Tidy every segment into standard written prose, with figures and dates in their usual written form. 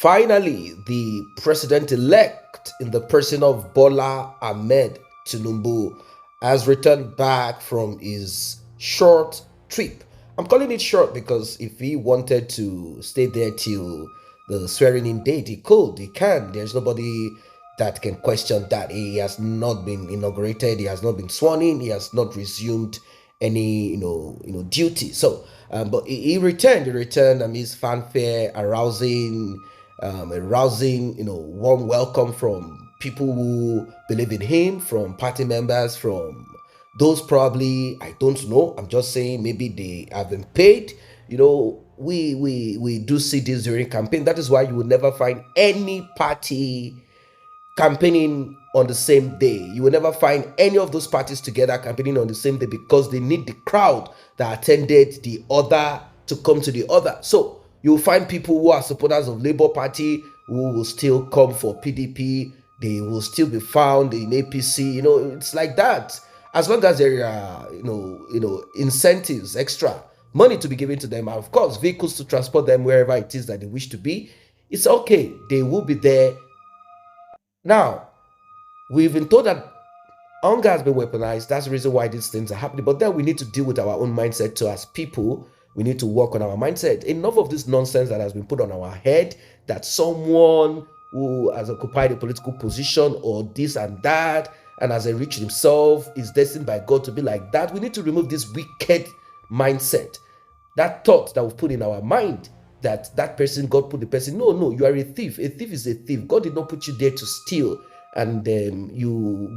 Finally, the president-elect in the person of Bola Ahmed Tinubu has returned back from his short trip. I'm calling it short because if he wanted to stay there till the swearing in date, he could, he can. There's nobody that can question that. He has not been inaugurated, he has not been sworn in, he has not resumed any duty. So but he returned. He returned amidst fanfare, arousing warm welcome from people who believe in him, from party members, from those probably, I don't know, I'm just saying maybe they have been paid. We do see this during campaign. That is why you will never find any party campaigning on the same day. You will never find any of those parties together campaigning on the same day, because they need the crowd that attended the other to come to the other. So you will find people who are supporters of Labour Party who will still come for PDP. They will still be found in APC. It's like that. As long as there are incentives, extra money to be given to them, and of course vehicles to transport them wherever it is that they wish to be, it's okay. They will be there. Now, we've been told that hunger has been weaponized. That's the reason why these things are happening. But then we need to deal with our own mindset too. As people, we need to work on our mindset. Enough of this nonsense that has been put on our head, that someone who has occupied a political position or this and that and has enriched himself is destined by God to be like that. We need to remove this wicked mindset, that thought that we've put in our mind, that person, God put the person. No, you are a thief. A thief is a thief. God did not put you there to steal. And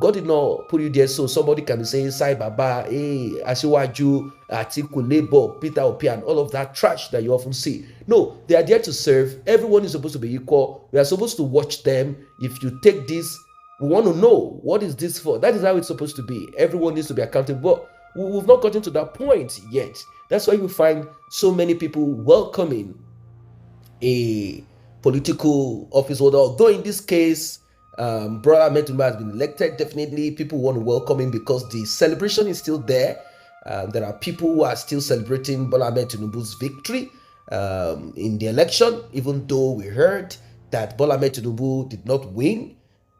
God did not put you there so somebody can be saying, Sai Baba, hey, Asiwaju, Atiku, Labour, Peter Opi, and all of that trash that you often see. No, they are there to serve. Everyone is supposed to be equal. We are supposed to watch them. If you take this, we want to know, what is this for? That is how it's supposed to be. Everyone needs to be accountable. But we've not gotten to that point yet. That's why you find so many people welcoming a political office holder. Although in this case, Brother Ahmed Tinubu has been elected, definitely people want to welcome him because the celebration is still there. There are people who are still celebrating Bola Ahmed Tinubu's victory in the election, even though we heard that Bola Ahmed Tinubu did not win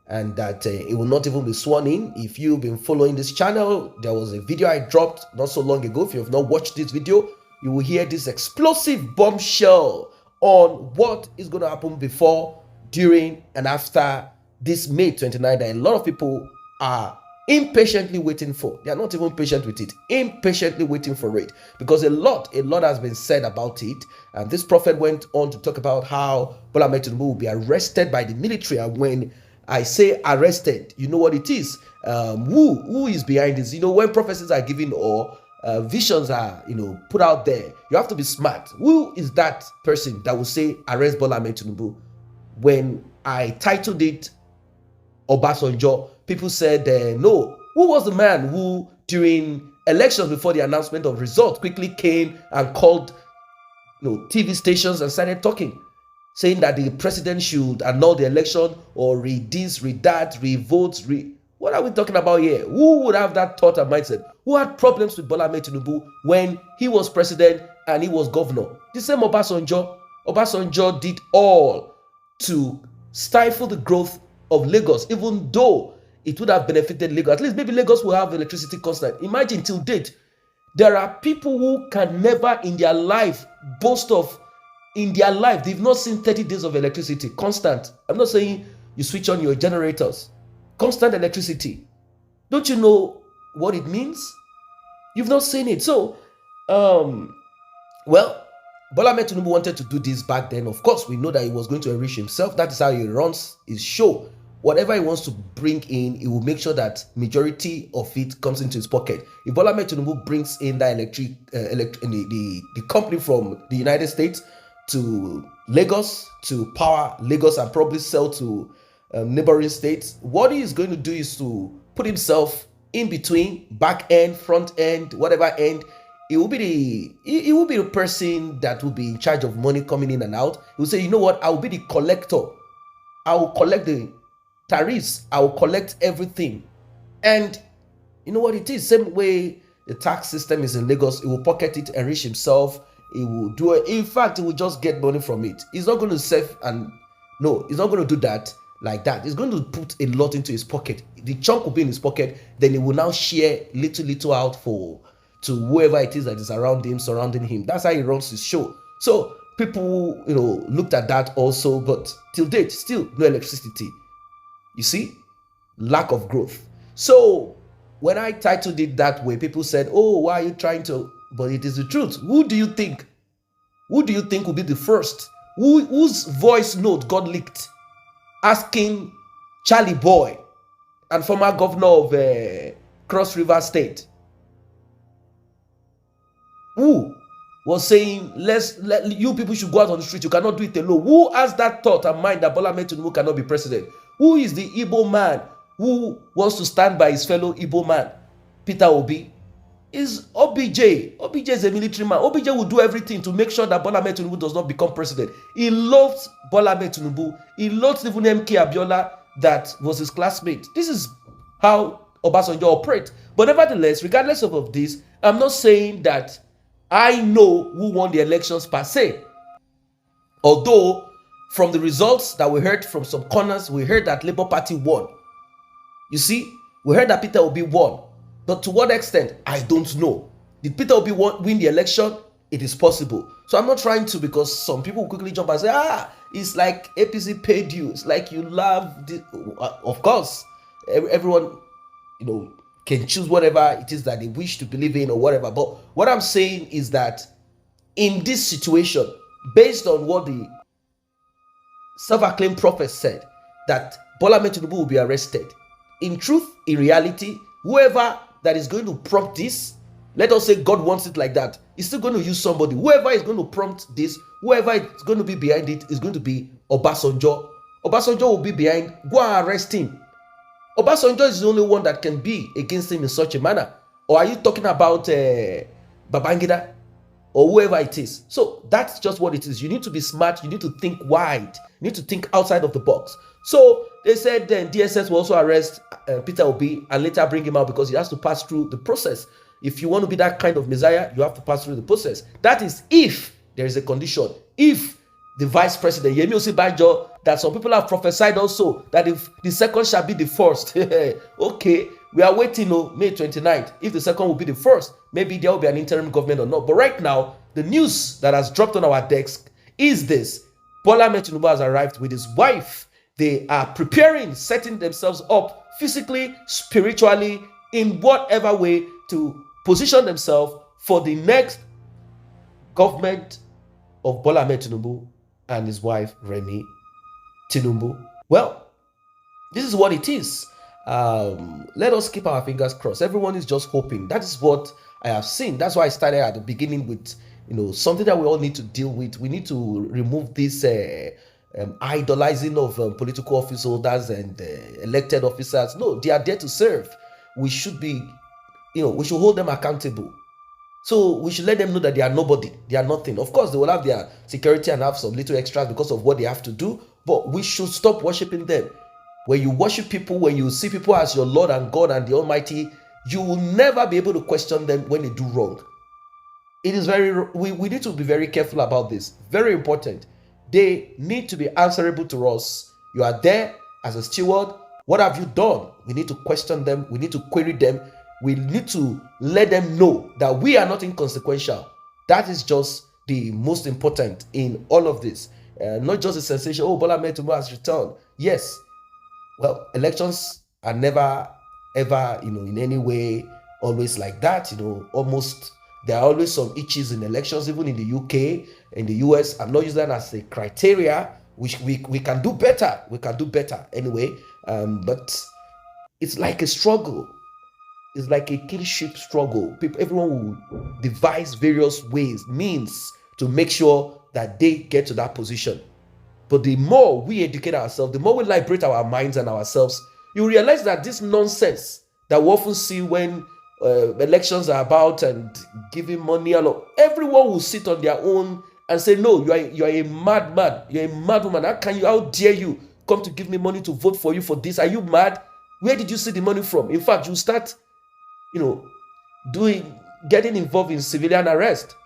and that it will not even be sworn in. If you've been following this channel, there was a video I dropped not so long ago. If you have not watched this video, you will hear this explosive bombshell on what is going to happen before, during, and after this May 29 that a lot of people are impatiently waiting for. They are not even patient with it, impatiently waiting for it, because a lot has been said about it. And this prophet went on to talk about how Bola Ahmed Tinubu will be arrested by the military. And when I say arrested, you know what it is. Who is behind this? When prophecies are given or visions are put out there, you have to be smart. Who is that person that will say arrest Bola Ahmed Tinubu? When I titled it Obasanjo, people said no. Who was the man who during elections before the announcement of results quickly came and called TV stations and started talking, saying that the president should annul the election or read this, read that, re-votes, what are we talking about here? Who would have that thought and mindset? Who had problems with Bola Ahmed Tinubu when he was president and he was governor? The same Obasanjo. Obasanjo did all to stifle the growth of Lagos, even though it would have benefited Lagos. At least maybe Lagos will have electricity constant. Imagine till date, there are people who can never in their life boast of, in their life, they've not seen 30 days of electricity, constant. I'm not saying you switch on your generators. Constant electricity. Don't you know what it means? You've not seen it. So, well, Bola Ahmed Tinubu wanted to do this back then. Of course, we know that he was going to enrich himself. That is how he runs his show. Whatever he wants to bring in, he will make sure that majority of it comes into his pocket. If Bola Ahmed Tinubu brings in that the company from the United States to Lagos to power Lagos and probably sell to neighboring states, what he is going to do is to put himself in between, back end, front end, whatever end. He will be the person that will be in charge of money coming in and out. He will say, you know what, I will be the collector. I will collect the tariffs. I will collect everything. And you know what it is? Same way the tax system is in Lagos, he will pocket it, enrich himself. He will do it. In fact, he will just get money from it. He's not going to serve and No, he's not going to do that like that. He's going to put a lot into his pocket. The chunk will be in his pocket. Then he will now share little out for to whoever it is that is around him, surrounding him. That's how he runs his show. So people, looked at that also, but till date, still no electricity. You see, lack of growth. So when I titled it that way, people said, "Oh, why are you trying to?" But it is the truth. Who do you think? Who do you think will be the first? Whose voice note got leaked? Asking Charlie Boy and former governor of Cross River State, who was saying, let you people should go out on the street. You cannot do it alone. Who has that thought and mind that Bola Ahmed Tinubu cannot be president? Who is the Igbo man who wants to stand by his fellow Igbo man? Peter Obi. Is OBJ. OBJ is a military man. OBJ will do everything to make sure that Bola Ahmed Tinubu does not become president. He loves Bola Ahmed Tinubu. He loves even MK Abiola, that was his classmate. This is how Obasanjo operates. But nevertheless, regardless of this, I'm not saying that I know who won the elections per se. Although, from the results that we heard from some corners, we heard that Labour Party won. You see, we heard that Peter Obi won. But to what extent? I don't know. Did Peter Obi win the election? It is possible. So I'm not trying to, because some people quickly jump and say, it's like APC paid you. It's like you love this. Of course, everyone, can choose whatever it is that they wish to believe in or whatever. But what I'm saying is that in this situation, based on what the self-acclaimed prophet said, that Bola Ahmed Tinubu will be arrested. In truth, in reality, whoever that is going to prompt this, let us say God wants it like that, he's still going to use somebody. Whoever is going to prompt this, whoever is going to be behind it, is going to be Obasanjo. Obasanjo will be behind. Go and arrest him. Obasanjo is the only one that can be against him in such a manner. Or are you talking about Babangida or whoever it is? So that's just what it is. You need to be smart. You need to think wide. You need to think outside of the box. So they said then DSS will also arrest Peter Obi and later bring him out because he has to pass through the process. If you want to be that kind of messiah, you have to pass through the process. That is if there is a condition. If the vice president, Yemi Osinbajo, that some people have prophesied also, that if the second shall be the first. Okay, we are waiting May 29th. If the second will be the first, maybe there will be an interim government or not. But right now, the news that has dropped on our desk is this. Bola Ahmed Tinubu has arrived with his wife. They are preparing, setting themselves up physically, spiritually, in whatever way to position themselves for the next government of Bola Ahmed Tinubu and his wife, Remi Tinubu. Well, this is what it is. Let us keep our fingers crossed. Everyone is just hoping. That is what I have seen. That's why I started at the beginning with, something that we all need to deal with. We need to remove this idolizing of political office holders and elected officers. No, they are there to serve. We should be, we should hold them accountable. So we should let them know that they are nobody, they are nothing. Of course, they will have their security and have some little extras because of what they have to do, but we should stop worshiping them. When you worship people, when you see people as your Lord and God and the Almighty, you will never be able to question them when they do wrong. It is we need to be very careful about this. Very important. They need to be answerable to us. You are there as a steward. What have you done? We need to question them. We need to query them. We need to let them know that we are not inconsequential. That is just the most important in all of this. Not just a sensation, Bola Ahmed Tinubu has returned. Yes. Well, elections are never, ever, in any way, always like that. Almost, there are always some itches in elections, even in the UK, in the US. I'm not using that as a criteria. We can do better. We can do better anyway. But it's like a struggle. It's like a kinship struggle. Everyone will devise various ways, means to make sure that they get to that position. But the more we educate ourselves, the more we liberate our minds and ourselves, you realize that this nonsense that we often see when elections are about and giving money, everyone will sit on their own and say, no, you are a madman. You're a mad woman. How dare you come to give me money to vote for you for this? Are you mad? Where did you see the money from? In fact, you start getting involved in civilian arrest.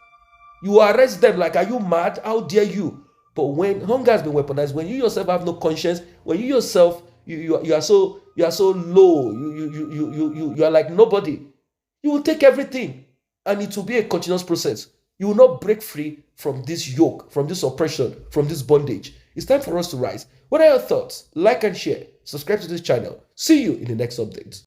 You arrest them like, are you mad? How dare you? But when hunger has been weaponized, when you yourself have no conscience, when you yourself you are so low, you are like nobody, you will take everything, and it will be a continuous process. You will not break free from this yoke, from this oppression, from this bondage. It's time for us to rise. What are your thoughts? Like and share. Subscribe to this channel. See you in the next update.